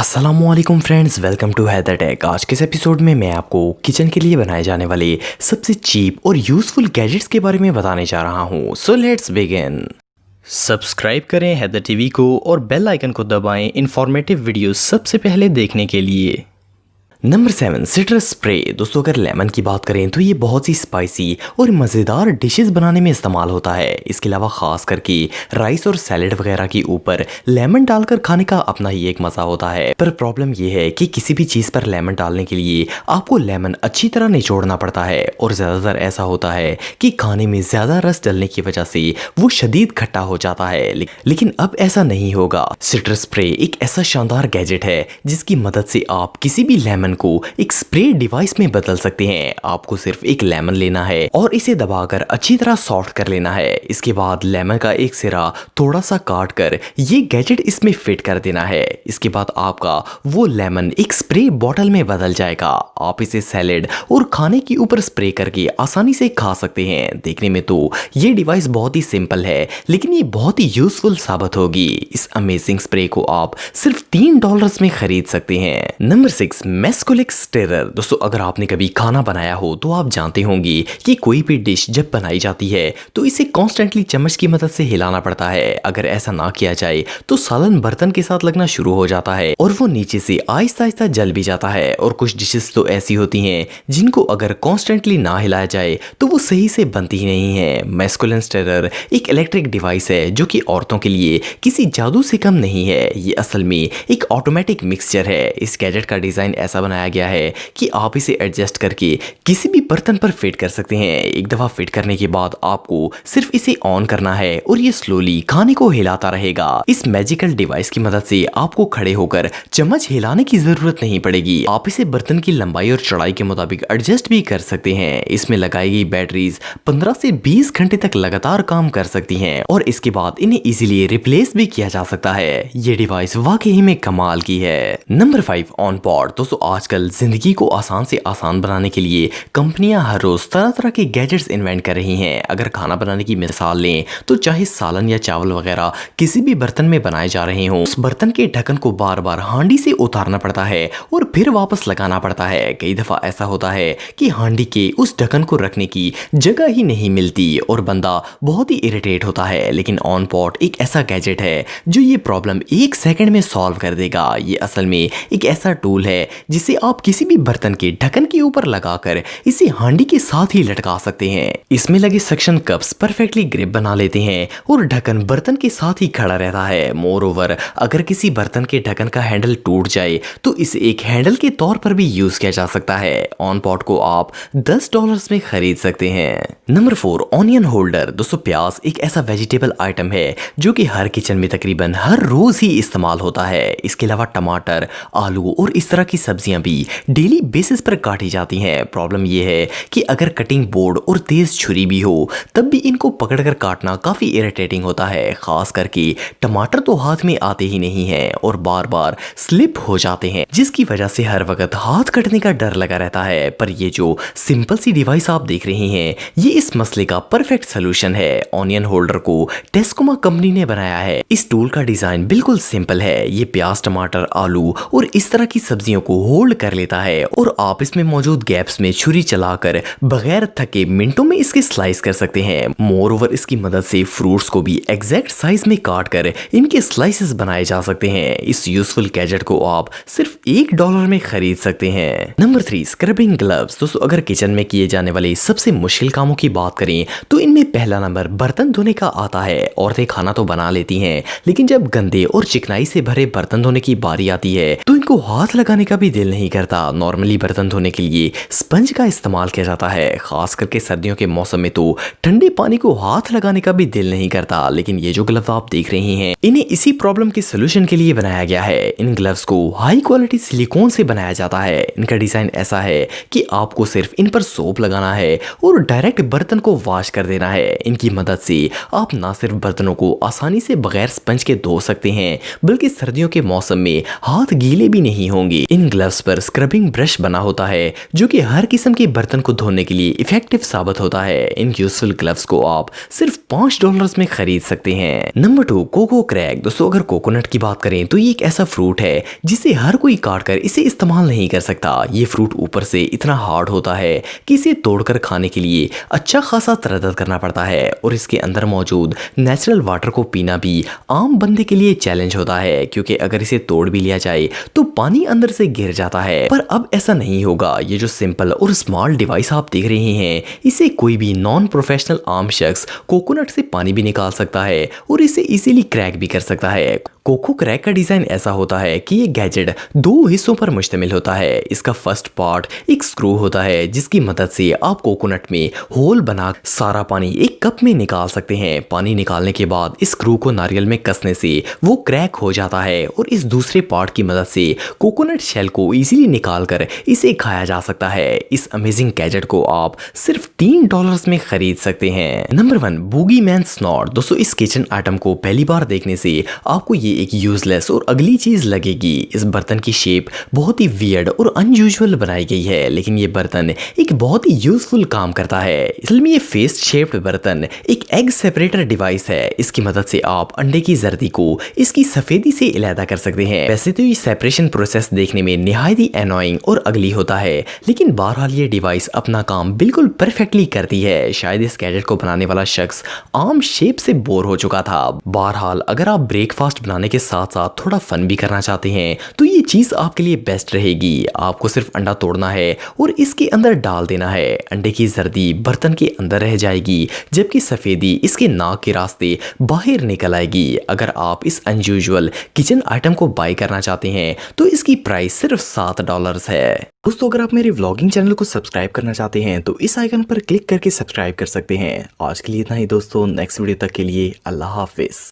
अस्सलामुअलैकुम friends, welcome to Haider tech. आज के इस एपिसोड में मैं आपको किचन के लिए बनाए जाने वाले सबसे चीप और यूज़फुल गैजेट्स के बारे में बताने जा रहा हूँ। So let's begin. सब्सक्राइब करें हैदर टीवी को और बेल आइकन को दबाएं इंफॉर्मेटिव वीडियोस सबसे पहले देखने के लिए। Number 7, citrus spray. दोस्तों, अगर लेमन की बात करें तो ये बहुत ही स्पाइसी और मज़ेदार डिशेस बनाने में इस्तेमाल होता है। इसके अलावा ख़ास करके राइस और सैलेड वगैरह के ऊपर लेमन डालकर खाने का अपना ही एक मज़ा होता है। पर प्रॉब्लम ये है कि किसी भी चीज़ पर लेमन डालने के लिए आपको लेमन अच्छी तरह निचोड़ना पड़ता है और ज़्यादातर ऐसा होता है कि खाने में ज़्यादा रस डलने की वजह से वो शदीद खट्टा हो जाता है। लेकिन अब ऐसा नहीं होगा। सिट्रस स्प्रे एक ऐसा शानदार गैजेट है जिसकी मदद से आप किसी भी लेमन को एक स्प्रे डिवाइस में बदल सकते हैं। आपको सिर्फ एक लेमन लेना है और इसे दबाकर अच्छी तरह सॉफ्ट कर लेना है। इसके बाद लेमन का एक सिरा थोड़ा सा काट कर ये गैजेट इसमें फिट कर देना है। इसके बाद आपका वो लेमन एक स्प्रे बॉटल में बदल जाएगा। आप इसे सैलेड और खाने के ऊपर स्प्रे करके आसानी से खा सकते हैं। देखने में तो ये डिवाइस बहुत ही सिंपल है, लेकिन ये बहुत ही यूजफुल साबित होगी। इस अमेजिंग स्प्रे को आप सिर्फ $3 में खरीद सकते हैं। नंबर 6, मेस्कोलिक स्टिरर। दोस्तों, अगर आपने कभी खाना बनाया हो तो आप जानते होंगे कि कोई भी डिश जब बनाई जाती है तो इसे कॉन्स्टेंटली चम्मच की मदद से हिलाना पड़ता है। अगर ऐसा ना किया जाए तो सालन बर्तन के साथ लगना शुरू हो जाता है और वो नीचे से आहिस्ता आहिस्ता जल भी जाता है। और कुछ डिशेस तो ऐसी होती हैं जिनको अगर कॉन्स्टेंटली ना हिलाया जाए तो वो सही से बनती ही नहीं है। मेस्कुलिन स्टिरर एक इलेक्ट्रिक डिवाइस है जो कि औरतों के लिए किसी जादू से कम नहीं है। ये असल में एक ऑटोमेटिक मिक्सचर है। इस गैजेट का डिजाइन ऐसा बनाया गया है कि आप इसे एडजस्ट करके किसी भी बर्तन पर फिट कर सकते हैं। एक दफा फिट करने के बाद आपको सिर्फ इसे ऑन करना है और ये स्लोली खाने को हिलाता रहेगा। इस मैजिकल डिवाइस की मदद से आपको खड़े होकर चम्मच हिलाने की जरूरत नहीं पड़ेगी। आप इसे बर्तन की लंबाई और चौड़ाई के मुताबिक एडजस्ट भी कर सकते हैं। इसमें लगाई गई बैटरीज 15 से 20 घंटे तक लगातार काम कर सकती हैं और इसके बाद इन्हें इजीली रिप्लेस भी किया जा सकता है। ये डिवाइस वाकई में कमाल की है। Number 5, on pot. दोस्तों, आजकल जिंदगी को आसान से आसान बनाने के लिए कंपनियां हर रोज तरह तरह के गैजेट्स इन्वेंट कर रही हैं। अगर खाना बनाने की मिसाल लें तो चाहे सालन या चावल वगैरह किसी भी बर्तन में बनाए जा रहे हों, उस बर्तन के ढक्कन को बार बार हांडी से उतारना पड़ता है और फिर वापस लगाना पड़ता है। कई दफा ऐसा होता है कि हांडी के उस ढक्कन को रखने की जगह ही नहीं मिलती और बंदा बहुत ही इरिटेट होता है। लेकिन ऑन पॉट एक ऐसा गैजेट है जो ये प्रॉब्लम 1 सेकंड में सॉल्व कर देगा। ये असल में एक ऐसा टूल है जिसे आप किसी भी बर्तन के ढक्कन के ऊपर लगाकर इसे हांडी के साथ ही लटका सकते हैं। इसमें लगे सक्शन कप्स परफेक्टली ग्रिप बना लेते हैं और ढक्कन बर्तन के साथ ही खड़ा रहता है। मोर ओवर, अगर किसी बर्तन के ढक्कन का हैंडल टूट जाए तो इसे एक हैंडल के तौर पर भी यूज किया जा सकता है। ऑन पॉट को आप $10 में खरीद सकते हैं। Number 4, onion holder. दोस्तों, प्याज एक ऐसा वेजिटेबल आइटम है जो कि हर किचन में तकरीबन हर रोज ही इस्तेमाल होता है। इसके अलावा टमाटर, आलू और इस तरह की सब्जियां भी डेली बेसिस पर काटी जाती हैं। प्रॉब्लम यह है कि अगर कटिंग बोर्ड और तेज छुरी भी हो तब भी इनको पकड़कर काटना काफी इरिटेटिंग होता है। खास करके टमाटर तो हाथ में आते ही नहीं हैं और बार बार स्लिप हो जाते हैं, जिसकी वजह से हर वक्त हाथ कटने का डर लगा रहता है। पर ये जो सिंपल सी डिवाइस आप देख रहे हैं ये इस मसले का परफेक्ट सोल्यूशन है। ऑनियन होल्डर को टेस्कोमा कंपनी ने बनाया है। इस टूल का डिजाइन बिल्कुल सिंपल है। ये प्याज, टमाटर, आलू और इस तरह की सब्जियों को होल्ड कर लेता है और आप इसमें मौजूद गैप्स में छुरी चलाकर बगैर थके मिनटों में इसके स्लाइस कर सकते हैं। मोर ओवर, इसकी मदद से फ्रूट्स को भी एग्जैक्ट साइज में काट कर इनके स्लाइसेस बनाए जा सकते हैं। इस यूजफुल गैजेट को आप सिर्फ $1 में खरीद सकते हैं। Number 3, scrubbing gloves. दोस्तों, अगर किचन में किए जाने वाले सबसे मुश्किल कामों की बात करें तो इनमें पहला नंबर बर्तन धोने का आता है। औरतें खाना तो बना लेती हैं, लेकिन जब गंदे और चिकनाई से भरे बर्तन धोने की बारी आती है तो इनको हाथ लगाने का भी दिल नहीं करता। नॉर्मली बर्तन धोने के लिए स्पंज का इस्तेमाल किया जाता है। खास करके सर्दियों के मौसम में तो ठंडे पानी को हाथ लगाने का भी दिल नहीं करता। लेकिन ये जो ग्लव्स आप देख रहे हैं इन्हें इसी प्रॉब्लम के सोल्यूशन के लिए बनाया गया है। इन ग्लव्स को हाई क्वालिटी सिलिकॉन से बनाया जाता है। इनका डिजाइन ऐसा है कि आपको सिर्फ इन पर सोप लगाना है और डायरेक्ट बर्तन को वॉश कर देना है। इनकी मदद से आप ना सिर्फ बर्तनों को आसानी से बगैर स्पंज के धो सकते हैं, बल्कि सर्दियों के मौसम में हाथ गीले भी नहीं होंगे। इन ग्लव्स पर स्क्रबिंग ब्रश बना होता है जो कि हर किस्म के बर्तन को धोने के लिए इफेक्टिव साबित होता है। इन यूजफुल ग्लव्स को आप सिर्फ $5 में खरीद सकते हैं। Number 2, coco crack. दोस्तों अगर कोकोनट की बात करें तो ये एक ऐसा फ्रूट है जिसे हर कोई काट कर इसे इस्तेमाल नहीं कर सकता। ये फ्रूट ऊपर से इतना हार्ड होता है कि इसे तोड़कर खाने के लिए अच्छा खासा तरद्दुत करना पड़ता है और इसके अंदर मौजूद नेचुरल वाटर को पीना भी आम बंदे के लिए चैलेंज होता है, क्योंकि अगर इसे तोड़ भी लिया जाए तो पानी अंदर से गिर जाता है। पर अब ऐसा नहीं होगा। ये जो सिंपल और स्मॉल डिवाइस आप देख रहे हैं, इसे कोई भी नॉन प्रोफेशनल आम शख्स कोकोनट से पानी भी निकाल सकता है और इसे इजीली क्रैक भी कर सकता है। कोको क्रैक का डिजाइन ऐसा होता है कि ये गैजेट 2 हिस्सों पर मुश्तमिल होता है। इसका फर्स्ट पार्ट एक स्क्रू होता है जिसकी मदद से आप कोकोनट में होल बना सारा पानी एक कप में निकाल सकते हैं। पानी निकालने के बाद इस स्क्रू को नारियल में कसने से वो क्रैक हो जाता है और इस दूसरे पार्ट की मदद से कोकोनट शेल को इजीली निकाल कर इसे खाया जा सकता है। इस अमेजिंग गैजेट को आप सिर्फ $3 में खरीद सकते हैं। Number 1, boogie man snout. दोस्तों इस किचन आइटम को पहली बार देखने से आपको ये एक यूजलेस और अगली चीज लगेगी। इस बर्तन की शेप बहुत ही वियर्ड और अनयूजुअल बनाई गई है, लेकिन ये बर्तन एक बहुत ही यूजफुल काम करता है। असल में ये फेस शेप्ड बर्तन एक एग सेपरेटर डिवाइस है। इसकी मदद से आप अंडे की जर्दी को इसकी सफेदी से अलग कर सकते हैं। वैसे तो ये सेपरेशन प्रोसेस देखने में निहायत ही एनोइंग और अगली होता है, लेकिन बहरहाल ये डिवाइस अपना काम बिल्कुल परफेक्टली करती है। शायद इस गैजेट को बनाने वाला शख्स आम शेप से बोर हो चुका था। बहरहाल अगर आप ब्रेकफास्ट बनाने के साथ साथ थोड़ा फन भी करना चाहते हैं तो ये चीज आपके लिए बेस्ट रहेगी। आपको सिर्फ अंडा तोड़ना है और इसके अंदर डाल देना है। अंडे की जर्दी बर्तन के अंदर रह जाएगी जबकि सफेदी इसके नाक के रास्ते बाहर निकल आएगी। अगर आप इस अनयूजुअल किचन आइटम को बाय करना चाहते हैं तो इसकी प्राइस सिर्फ $7 है। दोस्तों अगर आप मेरे व्लॉगिंग चैनल को सब्सक्राइब करना चाहते हैं तो इस आइकन पर क्लिक करके सब्सक्राइब कर सकते हैं। आज के लिए इतना ही दोस्तों, नेक्स्ट वीडियो तक के लिए अल्लाह हाफिज।